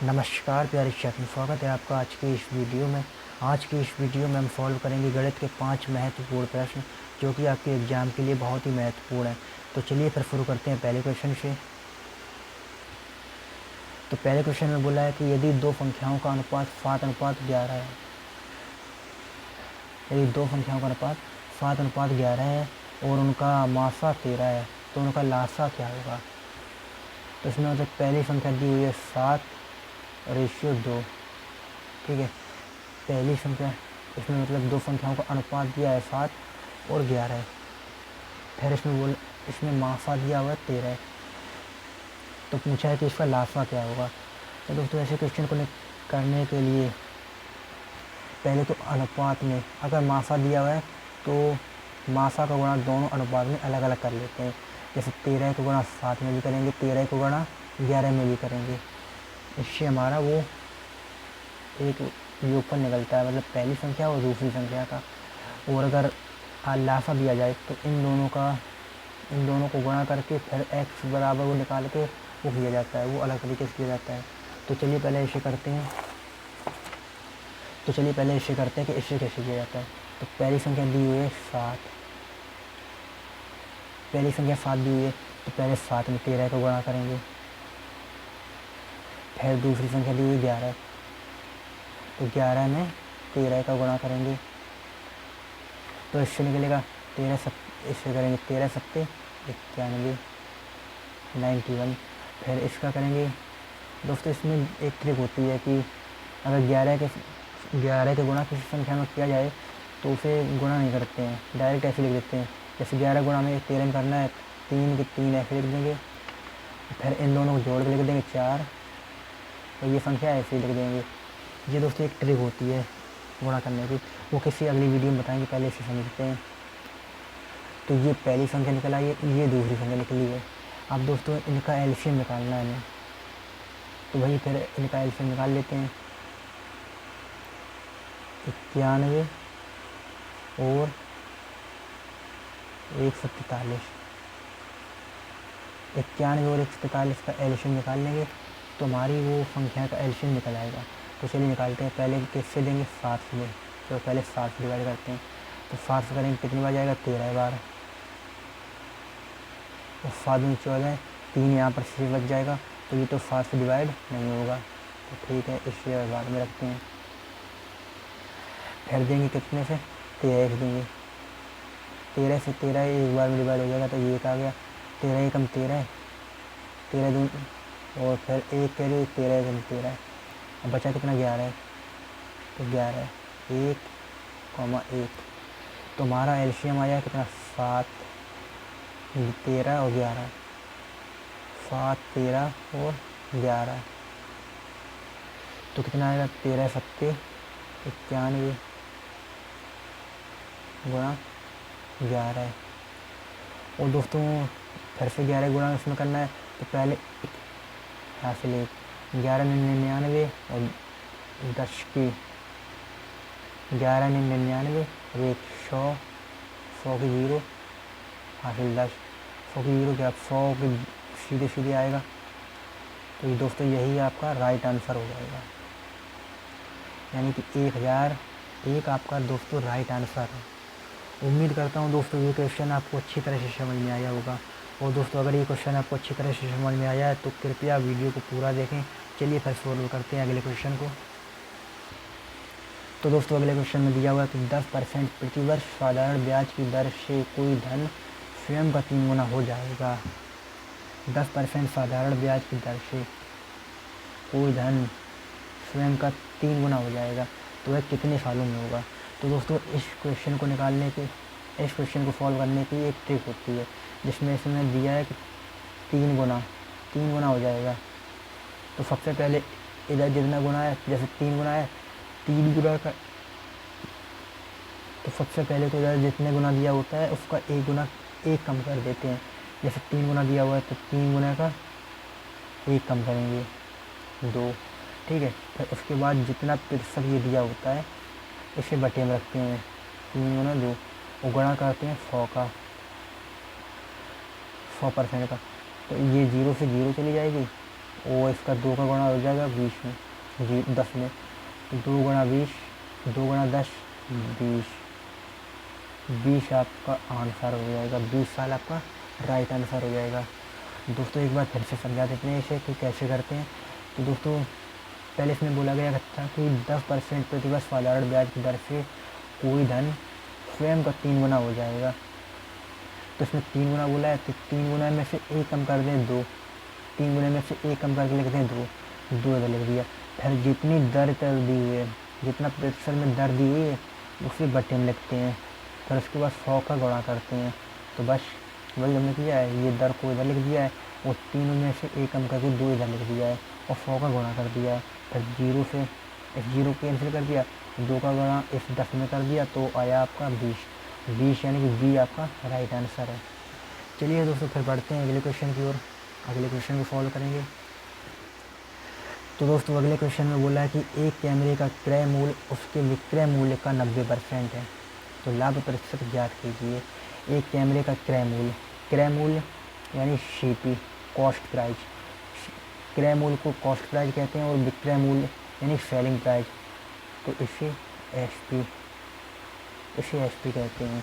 नमस्कार प्यारे छात्रों, स्वागत है आपका आज की इस वीडियो में। आज की इस वीडियो में हम सॉल्व करेंगे गणित के 5 महत्वपूर्ण प्रश्न जो कि आपके एग्जाम के लिए बहुत ही महत्वपूर्ण है। तो चलिए फिर शुरू करते हैं पहले क्वेश्चन से। तो पहले क्वेश्चन में बोला है कि यदि दो संख्याओं का अनुपात 7:11 है, यदि दो संख्याओं का अनुपात 7:11 है और उनका मासा 13 है तो उनका लासा क्या होगा। तो इसमें मतलब पहली संख्या दी हुई है 7:2। ठीक है, पहली संख्या इसमें मतलब दो संख्याओं का अनुपात दिया है 7 और 11 है। फिर इसमें मासा दिया हुआ है 13 है। तो पूछा है कि इसका लासा क्या होगा। तो दोस्तों ऐसे क्वेश्चन को करने के लिए पहले तो अनुपात में अगर मासा दिया हुआ है तो मासा का गुणा दोनों अनुपात में अलग अलग कर लेते हैं। जैसे 13 को गुणा 7 में भी करेंगे, 13 को गुणा 11 में भी करेंगे। इससे हमारा वो एक योगफल निकलता है, मतलब पहली संख्या और दूसरी संख्या का। और अगर लासा दिया जाए तो इन दोनों को गुणा करके फिर x बराबर वो निकाल के वो किया जाता है, वो अलग तरीके से किया जाता है। तो चलिए पहले इसे करते हैं कि इसे कैसे किया जाता है। तो पहली संख्या दी हुई है 7, पहली संख्या 7 दी हुई है तो पहले 7 में 13 को गुणा करेंगे। फिर दूसरी संख्या दी हुई 11, तो 11 में 13 का गुणा करेंगे तो इससे निकलेगा 13 इससे करेंगे 13 सत्ते 91, 91। फिर इसका करेंगे। दोस्तों इसमें एक ट्रिक होती है कि अगर 11 के गुणा किसी संख्या में किया जाए तो उसे गुणा नहीं करते हैं, डायरेक्ट ऐसे लिख देते हैं। जैसे 11 गुणा में 13 में करना है 3 के 3 ऐसे लिख देंगे, फिर इन दोनों को जोड़ के लिख देंगे 4 और ये संख्या ऐसे ही लिख देंगे। ये दोस्तों एक ट्रिक होती है गुणा करने की, वो किसी अगली वीडियो में बताएंगे, पहले इसे समझते हैं। तो ये पहली संख्या निकल आई है, ये दूसरी संख्या निकली है। अब दोस्तों इनका एलसीएम निकालना है हमें, तो वही फिर इनका एलसीएम निकाल लेते हैं। 91 और 143, 91 और 143 का एलसीएम निकाल लेंगे तो हमारी वो संख्या का एलसीएम निकल आएगा। तो चलिए निकालते हैं। पहले किससे देंगे, 7 से। तो पहले 7 से डिवाइड करते हैं। तो 7 से करेंगे कितनी बार जाएगा, 13 बार। और 7 में 14, 3 यहाँ पर से बच जाएगा, तो ये तो 7 से डिवाइड नहीं होगा। तो ठीक है, इसे बाद में रखते हैं। फिर देंगे कितने से, 13 से देंगे। 13 से 13 एक बार में डिवाइड हो जाएगा, तो ये एक आ गया। 13 एकम 13, 13 दून और फिर एक कह 13 एकम 13। अब बचा कितना, 11 है। तो 11 1,1। तो हमारा एलसीएम आया कितना, 7, 13 और 11। 7, 13 और 11 तो कितना आएगा, 13 सत्ते 91 गुणा 11। और दोस्तों फिर से 11 गुणा इसमें करना है, तो पहले यहाँ से ले 11 99 और 10 की 11 99 और 100, 100 की 0 हासिल 10, 100 की 0 क्या 100 के सीधे सीधे आएगा। तो ये दोस्तों यही आपका राइट आंसर हो जाएगा, यानी कि 1001 आपका दोस्तों राइट आंसर है। उम्मीद करता हूँ दोस्तों ये क्वेश्चन आपको अच्छी तरह से समझ में आया होगा। और दोस्तों अगर ये क्वेश्चन आपको अच्छी तरह से समझ में आया है तो कृपया वीडियो को पूरा देखें। चलिए फिर सॉल्व करते हैं अगले क्वेश्चन को। तो दोस्तों अगले क्वेश्चन में दिया हुआ है कि 10% प्रतिवर्ष साधारण ब्याज की दर से कोई धन स्वयं का 3 गुना हो जाएगा। 10% साधारण ब्याज की दर से कोई धन स्वयं का 3 गुना हो जाएगा, तो वह कितने सालों में होगा। तो दोस्तों इस क्वेश्चन को सॉल्व करने की एक ट्रिक होती है, जिसमें इसमें दिया है कि 3 गुना हो जाएगा। तो सबसे पहले इधर जितना गुना है, जैसे 3 गुना है 3 गुना का, तो सबसे पहले तो इधर जितने गुना दिया होता है उसका 1 गुना 1 कम कर देते हैं। जैसे 3 गुना दिया हुआ है तो 3 गुना का 1 कम करेंगे 2। ठीक है, फिर उसके बाद जितना प्रतिशत ये दिया होता है इसे बटे में रखते हैं, 3 गुना 2 और गुणा करते हैं 100 का, 100% का। तो ये 0 से 0 चली जाएगी और इसका 2 का गुणा हो जाएगा 20 में, जी 10 में। तो 2 गुणा 20, 2 गुणा 10, 20। 20 आपका आंसर हो जाएगा, 20 साल आपका राइट आंसर हो जाएगा। दोस्तों एक बार फिर से समझा देते हैं इसे कि कैसे करते हैं। तो दोस्तों पहले इसमें बोला गया था कि 10% प्रतिवर्ष साधारण ब्याज की दर से कोई धन स्वयं का 3 गुना हो जाएगा। तो इसमें 3 गुना बोला है, तो 3 गुना में से एक कम कर दें 2, 3 गुना में से एक कम करके लिख दें 2, 2 इधर लिख दिया। फिर जितनी दर कर दी हुई है, जितना प्रतिशत में दर दी हुई है उसी बटे में लिखते हैं। फिर उसके बाद 100 का गुणा करते हैं। तो बस वही हमने किया है, ये दर को इधर लिख दिया है और तीनों में से एक कम करके 2 इधर लिख दिया है और 100 का गुणा कर दिया है। फिर 0 से इस 0 कैंसिल कर दिया, 2 का गुणा इस 10 में कर दिया तो आया आपका 20। 20 यानी कि बी आपका राइट आंसर है। चलिए दोस्तों फिर बढ़ते हैं अगले क्वेश्चन की ओर, अगले क्वेश्चन को फॉलो करेंगे। तो दोस्तों अगले क्वेश्चन में बोला है कि एक कैमरे का क्रय मूल्य उसके विक्रय मूल्य का 90% है, तो लाभ प्रतिशत ज्ञात कीजिए। एक कैमरे का क्रय मूल्य यानी सीपी, कॉस्ट प्राइस। क्रय मूल्य को कॉस्ट प्राइस कहते हैं और विक्रय मूल्य यानी सेलिंग प्राइस, तो इसे एसपी कहते हैं।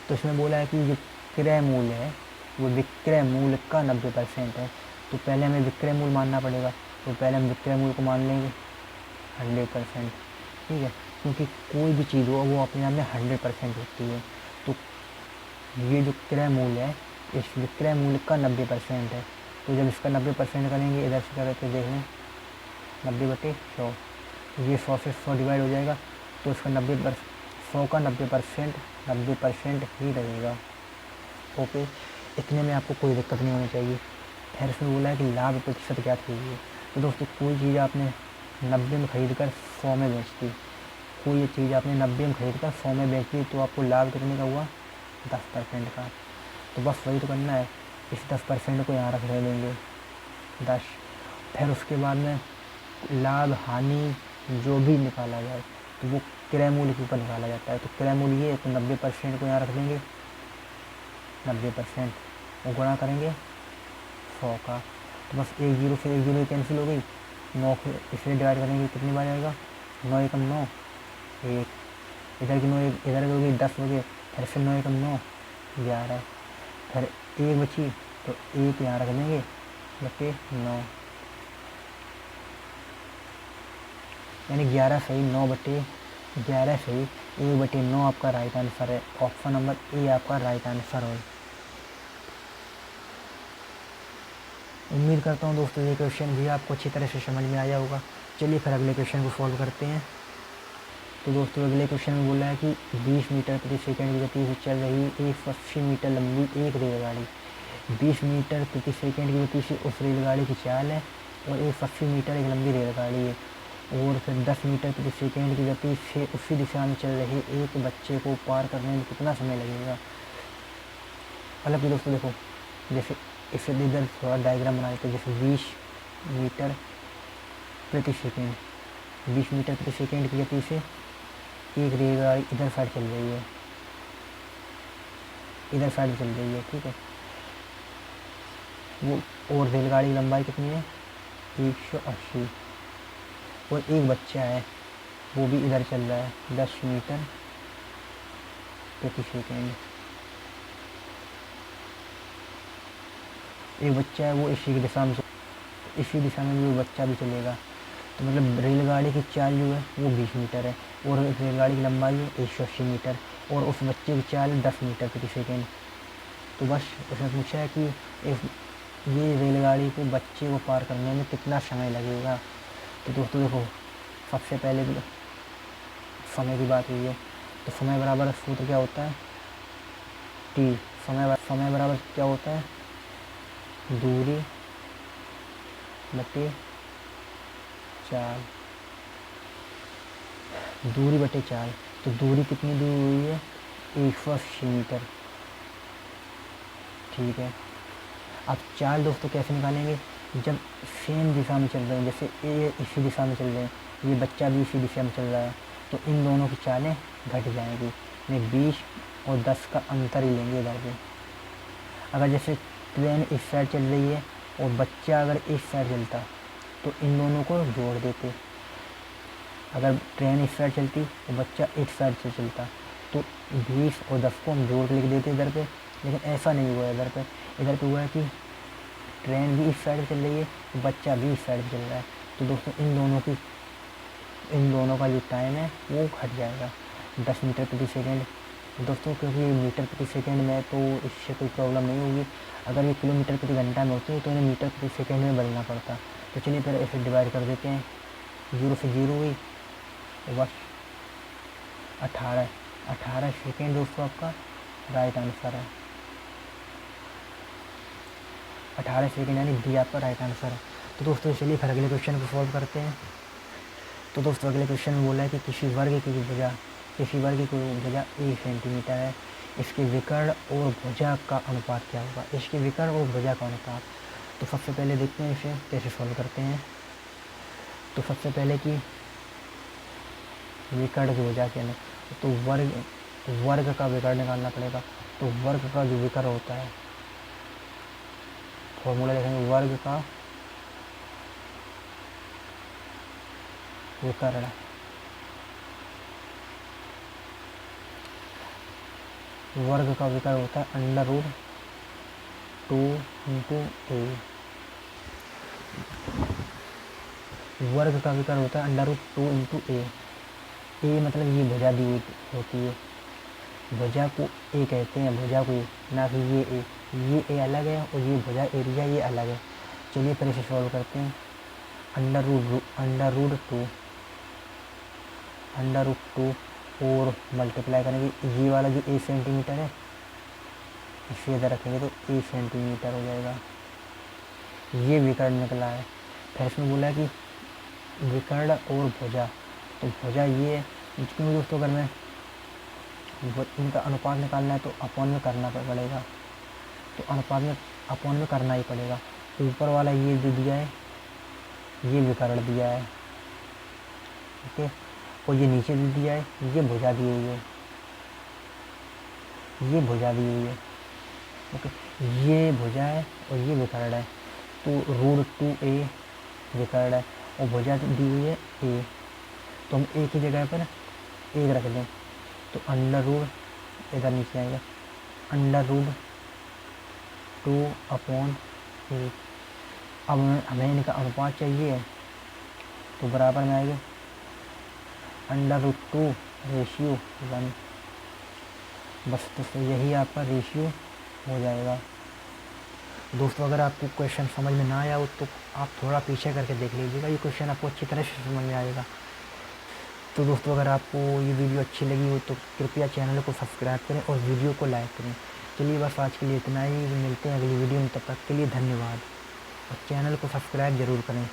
तो इसमें बोला है कि जो क्रय मूल्य है वो विक्रय मूल्य का 90% है। तो पहले हमें विक्रय मूल्य मानना पड़ेगा, तो पहले हम विक्रय मूल्य को मान लेंगे 100%, ठीक है, क्योंकि कोई भी चीज़ हो वो अपने आप में 100% होती है। तो ये जो क्रय मूल्य है इस विक्रय मूल्य का 90% है। तो जब इसका 90% करेंगे, इधर से करके देख लें 90/100, ये 100 से 100 डिवाइड हो जाएगा, तो इसका 100 का 90% ही रहेगा। ओके, इतने में आपको कोई दिक्कत नहीं होनी चाहिए। फिर इसमें बोला है कि लाभ प्रतिशत क्या कीजिए। तो दोस्तों कोई चीज़ आपने 90 में खरीद कर 100 में बेच दी, कोई चीज़ आपने 90 में खरीद कर 100 में बेच दी, तो आपको लाभ कितने का हुआ, 10% का। तो बस वही तो करना है, इस 10% को यहाँ रख देंगे 10। फिर उसके बाद में लाभ हानि जो भी निकाला जाए तो वो क्रय मूल्य के ऊपर निकाला जाता है। तो क्रय मूल्य ये, तो 90% को यहाँ रख देंगे 90% और गुणा करेंगे 100 का। तो बस 1 0 से 1 0 कैंसिल हो गई, 9 को इसलिए डिवाइड करेंगे, कितनी बार आएगा, 9 एकम 9, 1, इधर की 9 इधर हो गई 10 हो गए, फिर से 9 एकम 9, 11, फिर 1 बची तो 1 यहाँ रख देंगे बटे 9, यानी 11 सही 9/11 सही 1/9 आपका राइट आंसर है। ऑप्शन नंबर ए आपका राइट आंसर है। उम्मीद करता हूँ दोस्तों ये क्वेश्चन भी आपको अच्छी तरह से समझ में आया होगा। चलिए फिर अगले क्वेश्चन को सॉल्व करते हैं। तो दोस्तों अगले क्वेश्चन में बोला है कि 20 मीटर प्रति सेकंड की गति से चल रही 180 मीटर लंबी एक रेलगाड़ी 20 मीटर प्रति सेकंड की गति से उस रेलगाड़ी की चाल है और 180 मीटर एक लंबी रेलगाड़ी है, और फिर 10 मीटर प्रति सेकंड की गति से उसी दिशा में चल रहे एक बच्चे को पार करने में कितना समय लगेगा। मतलब कि दोस्तों देखो, जैसे इसे इधर थोड़ा डायग्राम बना देते हैं। जैसे 20 मीटर प्रति सेकंड, 20 मीटर प्रति सेकंड की गति से एक रेलगाड़ी इधर साइड चल रही है, इधर साइड चल रही है, ठीक है, वो और रेलगाड़ी की लंबाई कितनी है 180, और एक बच्चा है वो भी इधर चल रहा है 10 मीटर प्रति सेकंड। एक बच्चा है वो इसी दिशा में भी वो बच्चा भी चलेगा। तो मतलब रेलगाड़ी की चाल जो है वो 20 मीटर है और रेलगाड़ी की लंबाई है 180 मीटर और उस बच्चे की चाल 10 मीटर प्रति सेकंड। तो बस उसने पूछा है कि ये रेलगाड़ी को बच्चे को पार करने में कितना समय लगेगा। तो दोस्तों देखो, सबसे पहले भी समय की बात हुई है, तो समय बराबर सूत्र क्या होता है, टी। समय बराबर क्या होता है, दूरी बटे चाल, दूरी बटे चाल। तो दूरी कितनी दूर हुई है 180 मीटर, ठीक है। अब चाल दोस्तों कैसे निकालेंगे, जब सेम दिशा में चल रहे हैं, जैसे ये इसी दिशा में चल रहे हैं, ये बच्चा भी इसी दिशा में चल रहा है, तो इन दोनों की चालें घट जाएंगी। नहीं 20 और 10 का अंतर ही लेंगे इधर पे। अगर जैसे ट्रेन इस साइड चल रही है और बच्चा अगर इस साइड चलता तो इन दोनों को जोड़ देते। अगर ट्रेन इस साइड चलती तो बच्चा इस साइड से चलता, तो 20 और 10 को हम जोड़ के लिख देते इधर पे। लेकिन ऐसा नहीं हुआ इधर पे। इधर पे हुआ है कि ट्रेन भी इस साइड से चल रही है, तो बच्चा भी इस साइड से चल रहा है। तो दोस्तों इन दोनों का जो टाइम है वो घट जाएगा 10 मीटर प्रति सेकेंड। दोस्तों क्योंकि मीटर प्रति सेकेंड में तो इससे कोई प्रॉब्लम नहीं होगी। अगर ये किलोमीटर प्रति घंटा में होती है तो इन्हें मीटर प्रति सेकेंड में बदलना पड़ता। तो चलिए फिर ऐसे डिवाइड कर देते हैं। 0 से 0 हुई तो बस 18 सेकेंड दोस्तों आपका राइट आंसर है। 18 सेकेंड यानी डी आपका राइट आंसर है। तो दोस्तों चलिए फिर अगले क्वेश्चन को सॉल्व करते हैं। तो दोस्तों अगले क्वेश्चन में बोला है कि किसी वर्ग की भुजा 1 सेंटीमीटर है, इसके विकर्ण और भुजा का अनुपात क्या होगा। इसके विकर्ण और भुजा का अनुपात। तो सबसे पहले देखते हैं इसे कैसे सॉल्व करते हैं। तो सबसे पहले कि विकर्ण की भुजा के तो वर्ग का विकर्ण निकालना पड़ेगा। तो वर्ग का जो विकर्ण होता है, फॉर्मूला लिखेंगे वर्ग का विकर्ण। वर्ग का विकर्ण होता है √2 इंटू ए। वर्ग का विकर्ण होता है √2 इंटू ए। ए मतलब ये भुजा दी हुई होती है, भुजा को ए कहते हैं, भुजा को ए, ना कि ये ए अलग है और ये भुजा एरिया ये अलग है। चलिए फिर इसे सॉल्व करते हैं। √2 और मल्टीप्लाई करेंगे ये वाला जो ए सेंटीमीटर है इसे इधर रखेंगे तो ए सेंटीमीटर हो जाएगा। ये विकर्ण निकला है। फिर इसमें बोला है कि विकर्ण और भुजा, तो भुजा ये है। क्योंकि दोस्तों अगर मैं इनका अनुपात निकालना है तो अपॉन में करना पड़ेगा, तो अनुपात में अपॉन में करना ही पड़ेगा। ऊपर वाला ये जो दिया है ये विकर्ण दिया है, ठीक है, और ये नीचे भी दिया है, ये भुजा दी हुई है, ये भुजा दी हुई है, ओके, ये भुजा है और ये विकर्ण है। तो √2a विकर्ण है और भुजा दी हुई है a, तो हम a की जगह पर 1 रख दें तो इधर नीचे आएगा √2/8। अब हमें इनका अनुपात चाहिए तो बराबर में आएगा √2/1। बस दोस्तों यही आपका रेशियो हो जाएगा। दोस्तों अगर आपको क्वेश्चन समझ में ना आया हो तो आप थोड़ा पीछे करके देख लीजिएगा, ये क्वेश्चन आपको अच्छी तरह से समझ में आएगा। तो दोस्तों अगर आपको ये वीडियो अच्छी लगी हो तो कृपया चैनल को सब्सक्राइब करें और वीडियो को लाइक करें। चलिए बस आज के लिए इतना ही, मिलते हैं अगली वीडियो में, तब तक के लिए धन्यवाद और चैनल को सब्सक्राइब ज़रूर करें।